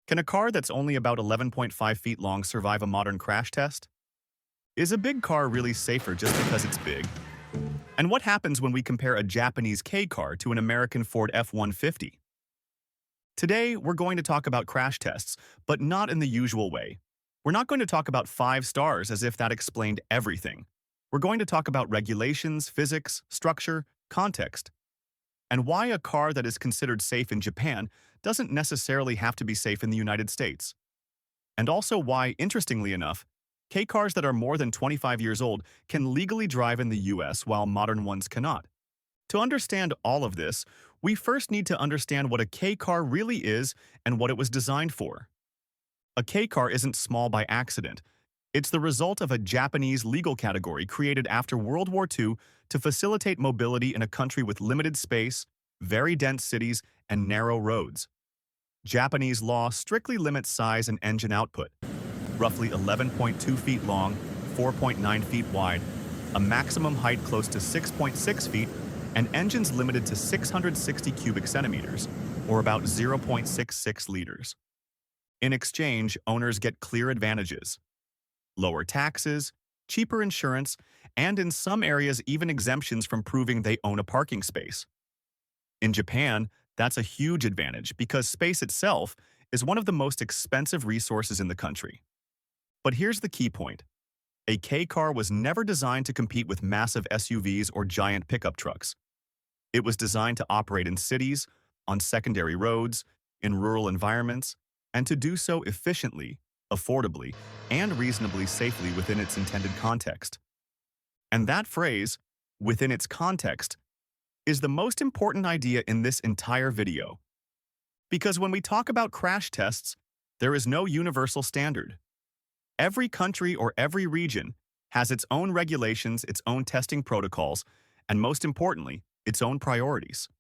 Can a car that's only about 11.5 feet long survive a modern crash test? Is a big car really safer just because it's big? And what happens when we compare a Japanese K car to an American Ford F-150? Today, we're going to talk about crash tests, but not in the usual way. We're not going to talk about 5 stars as if that explained everything. We're going to talk about regulations, physics, structure, context, and why a car that is considered safe in Japan doesn't necessarily have to be safe in the United States. And also why, interestingly enough, K cars that are more than 25 years old can legally drive in the US while modern ones cannot. To understand all of this, we first need to understand what a K car really is and what it was designed for. A K car isn't small by accident. It's the result of a Japanese legal category created after World War II to facilitate mobility in a country with limited space, very dense cities, and narrow roads. Japanese law strictly limits size and engine output, roughly 11.2 feet long, 4.9 feet wide, a maximum height close to 6.6 feet, and engines limited to 660 cubic centimeters, or about 0.66 liters. In exchange, owners get clear advantages: lower taxes, cheaper insurance, and in some areas even exemptions from proving they own a parking space. In Japan, that's a huge advantage because space itself is one of the most expensive resources in the country. But here's the key point. A K car was never designed to compete with massive SUVs or giant pickup trucks. It was designed to operate in cities, on secondary roads, in rural environments, and to do so efficiently, affordably, and reasonably safely within its intended context. And that phrase, within its context, is the most important idea in this entire video. Because when we talk about crash tests, there is no universal standard. Every country or every region has its own regulations, its own testing protocols, and most importantly, its own priorities.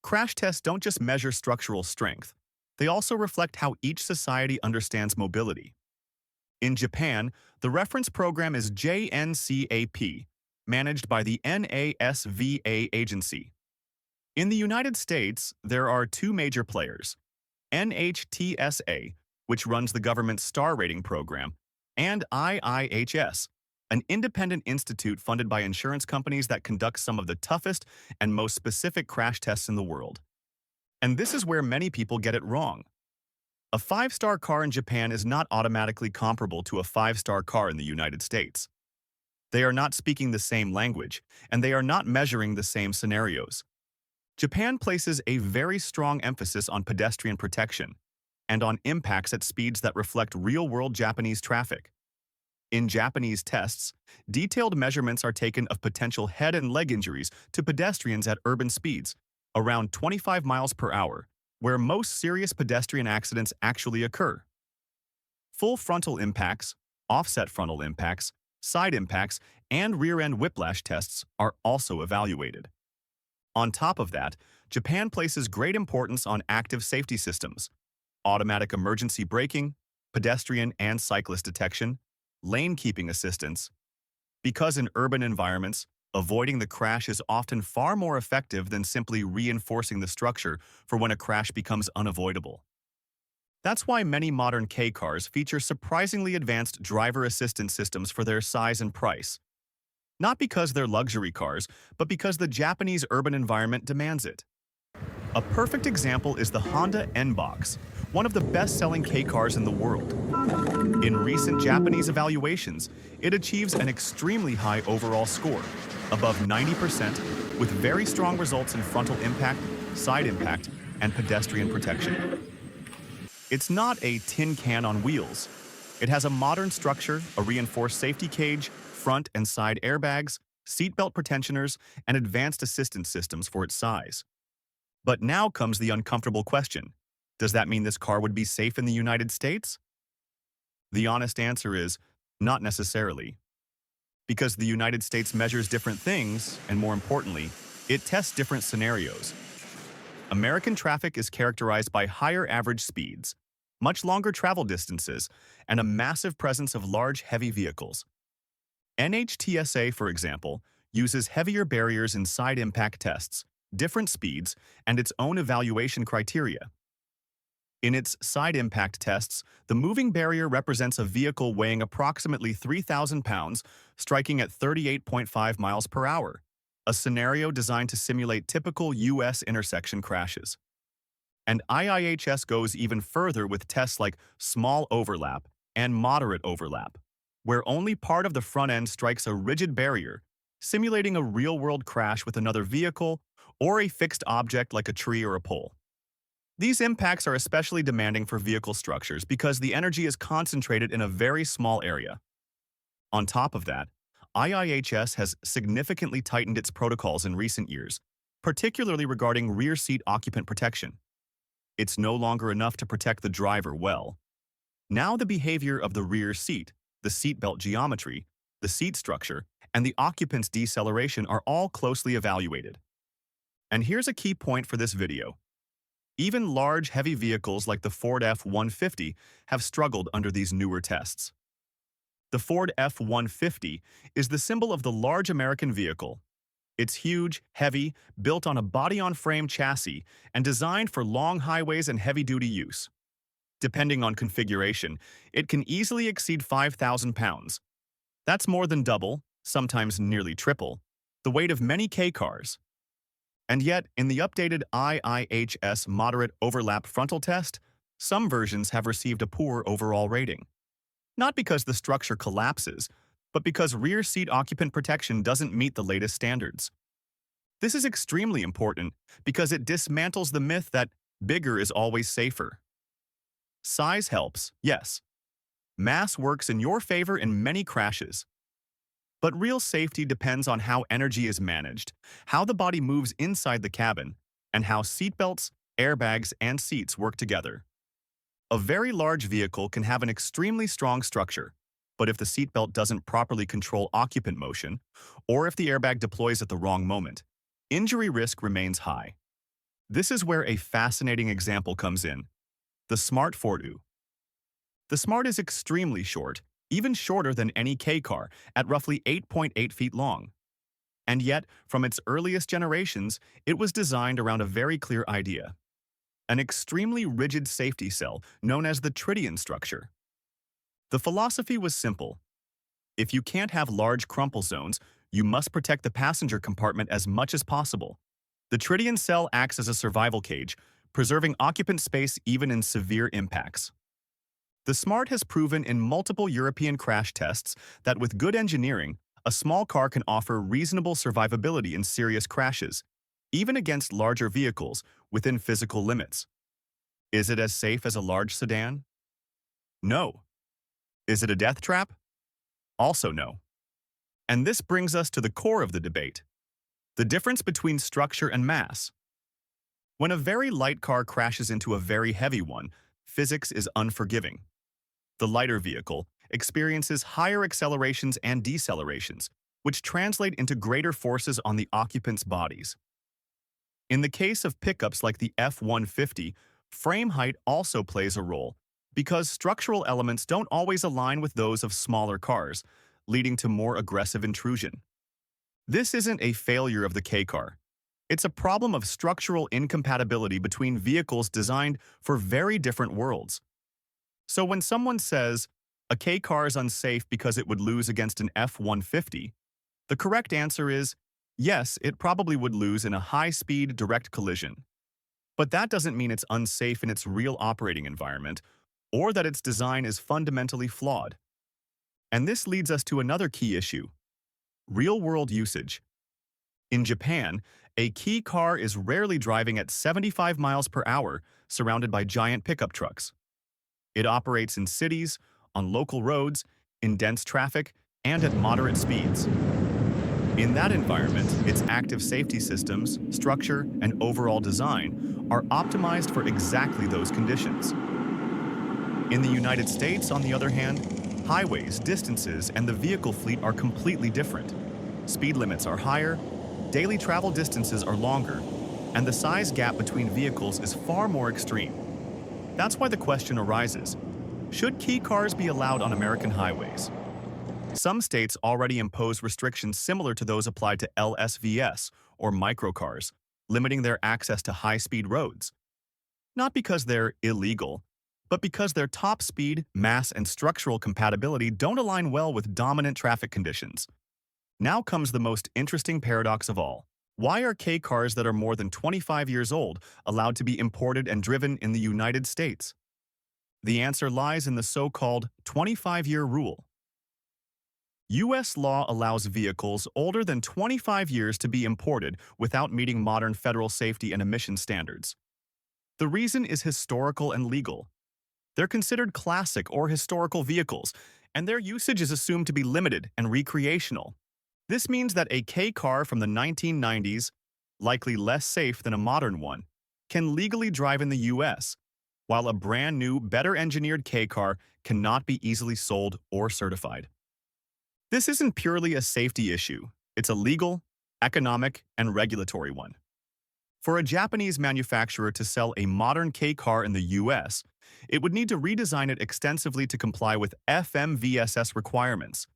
Crash tests don't just measure structural strength, they also reflect how each society understands mobility. In Japan, the reference program is JNCAP, managed by the NASVA agency. In the United States, there are two major players: NHTSA, which runs the government's star rating program, and IIHS, an independent institute funded by insurance companies that conduct some of the toughest and most specific crash tests in the world. And this is where many people get it wrong. A 5-star car in Japan is not automatically comparable to a 5-star car in the United States. They are not speaking the same language, and they are not measuring the same scenarios. Japan places a very strong emphasis on pedestrian protection and on impacts at speeds that reflect real-world Japanese traffic. In Japanese tests, detailed measurements are taken of potential head and leg injuries to pedestrians at urban speeds, around 25 miles per hour, where most serious pedestrian accidents actually occur. Full frontal impacts, offset frontal impacts, side impacts, and rear-end whiplash tests are also evaluated. On top of that, Japan places great importance on active safety systems, automatic emergency braking, pedestrian and cyclist detection, lane-keeping assistance, because in urban environments, avoiding the crash is often far more effective than simply reinforcing the structure for when a crash becomes unavoidable. That's why many modern K cars feature surprisingly advanced driver assistance systems for their size and price. Not because they're luxury cars, but because the Japanese urban environment demands it. A perfect example is the Honda N-Box, one of the best-selling K cars in the world. In recent Japanese evaluations, it achieves an extremely high overall score, above 90%, with very strong results in frontal impact, side impact, and pedestrian protection. It's not a tin can on wheels. It has a modern structure, a reinforced safety cage, front and side airbags, seatbelt pretensioners, and advanced assistance systems for its size. But now comes the uncomfortable question. Does that mean this car would be safe in the United States? The honest answer is, not necessarily. Because the United States measures different things, and more importantly, it tests different scenarios. American traffic is characterized by higher average speeds, much longer travel distances, and a massive presence of large, heavy vehicles. NHTSA, for example, uses heavier barriers in side impact tests, different speeds, and its own evaluation criteria. In its side impact tests, the moving barrier represents a vehicle weighing approximately 3,000 pounds, striking at 38.5 miles per hour, a scenario designed to simulate typical U.S. intersection crashes. And IIHS goes even further with tests like small overlap and moderate overlap, where only part of the front end strikes a rigid barrier, simulating a real-world crash with another vehicle or a fixed object like a tree or a pole. These impacts are especially demanding for vehicle structures because the energy is concentrated in a very small area. On top of that, IIHS has significantly tightened its protocols in recent years, particularly regarding rear seat occupant protection. It's no longer enough to protect the driver well. Now the behavior of the rear seat, the seatbelt geometry, the seat structure, and the occupant's deceleration are all closely evaluated. And here's a key point for this video. Even large, heavy vehicles like the Ford F-150 have struggled under these newer tests. The Ford F-150 is the symbol of the large American vehicle. It's huge, heavy, built on a body-on-frame chassis, and designed for long highways and heavy-duty use. Depending on configuration, it can easily exceed 5,000 pounds. That's more than double, sometimes nearly triple, the weight of many K cars. And yet, in the updated IIHS moderate overlap frontal test, some versions have received a poor overall rating. Not because the structure collapses, but because rear seat occupant protection doesn't meet the latest standards. This is extremely important because it dismantles the myth that bigger is always safer. Size helps, yes. Mass works in your favor in many crashes. But real safety depends on how energy is managed, how the body moves inside the cabin, and how seatbelts, airbags, and seats work together. A very large vehicle can have an extremely strong structure, but if the seatbelt doesn't properly control occupant motion, or if the airbag deploys at the wrong moment, injury risk remains high. This is where a fascinating example comes in: the Smart Ford U. The Smart is extremely short, even shorter than any K car, at roughly 8.8 feet long. And yet, from its earliest generations, it was designed around a very clear idea: an extremely rigid safety cell known as the tritium structure. The philosophy was simple. If you can't have large crumple zones, you must protect the passenger compartment as much as possible. The tritium cell acts as a survival cage, preserving occupant space even in severe impacts. The Smart has proven in multiple European crash tests that with good engineering, a small car can offer reasonable survivability in serious crashes, even against larger vehicles within physical limits. Is it as safe as a large sedan? No. Is it a death trap? Also no. And this brings us to the core of the debate: the difference between structure and mass. When a very light car crashes into a very heavy one, physics is unforgiving. The lighter vehicle experiences higher accelerations and decelerations, which translate into greater forces on the occupants' bodies. In the case of pickups like the F-150, frame height also plays a role because structural elements don't always align with those of smaller cars, leading to more aggressive intrusion. This isn't a failure of the K car. It's a problem of structural incompatibility between vehicles designed for very different worlds. So when someone says, a K car is unsafe because it would lose against an F-150, the correct answer is, yes, it probably would lose in a high-speed direct collision. But that doesn't mean it's unsafe in its real operating environment, or that its design is fundamentally flawed. And this leads us to another key issue: real-world usage. In Japan, a key car is rarely driving at 75 miles per hour, surrounded by giant pickup trucks. It operates in cities, on local roads, in dense traffic, and at moderate speeds. In that environment, its active safety systems, structure, and overall design are optimized for exactly those conditions. In the United States, on the other hand, highways, distances, and the vehicle fleet are completely different. Speed limits are higher, daily travel distances are longer, and the size gap between vehicles is far more extreme. That's why the question arises: should key cars be allowed on American highways? Some states already impose restrictions similar to those applied to LSVs or microcars, limiting their access to high-speed roads. not because they're illegal, but because their top speed, mass, and structural compatibility don't align well with dominant traffic conditions. Now comes the most interesting paradox of all. Why are K cars that are more than 25 years old allowed to be imported and driven in the United States? The answer lies in the so-called 25-year rule. U.S. law allows vehicles older than 25 years to be imported without meeting modern federal safety and emission standards. The reason is historical and legal. They're considered classic or historical vehicles, and their usage is assumed to be limited and recreational. This means that a K car from the 1990s, likely less safe than a modern one, can legally drive in the U.S., while a brand new, better engineered K car cannot be easily sold or certified. This isn't purely a safety issue, it's a legal, economic, and regulatory one. For a Japanese manufacturer to sell a modern K car in the US, it would need to redesign it extensively to comply with FMVSS requirements,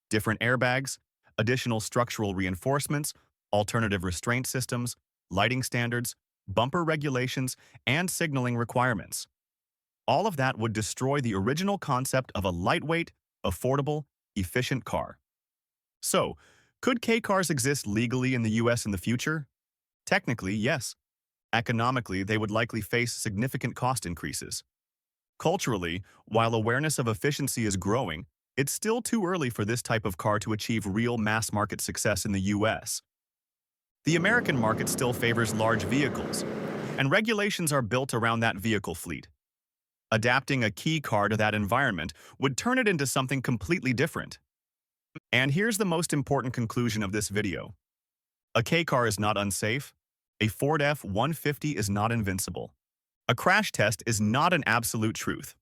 different airbags, additional structural reinforcements, alternative restraint systems, lighting standards, bumper regulations, and signaling requirements. All of that would destroy the original concept of a lightweight, affordable, efficient car. So, could K cars exist legally in the US in the future? Technically, yes. Economically, they would likely face significant cost increases. Culturally, while awareness of efficiency is growing, it's still too early for this type of car to achieve real mass-market success in the US. The American market still favors large vehicles, and regulations are built around that vehicle fleet. Adapting a key car to that environment would turn it into something completely different. And here's the most important conclusion of this video. A K car is not unsafe. A Ford F-150 is not invincible. A crash test is not an absolute truth.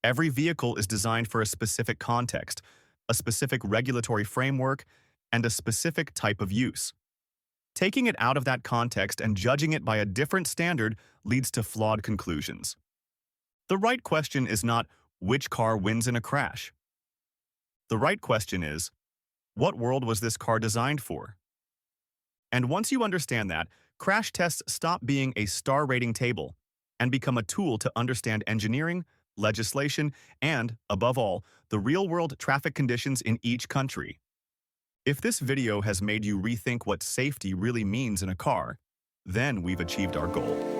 Every vehicle is designed for a specific context, a specific regulatory framework, and a specific type of use. Taking it out of that context and judging it by a different standard leads to flawed conclusions. The right question is not which car wins in a crash. The right question is, what world was this car designed for? And once you understand that, crash tests stop being a star rating table and become a tool to understand engineering, legislation, and, above all, the real-world traffic conditions in each country. If this video has made you rethink what safety really means in a car, then we've achieved our goal.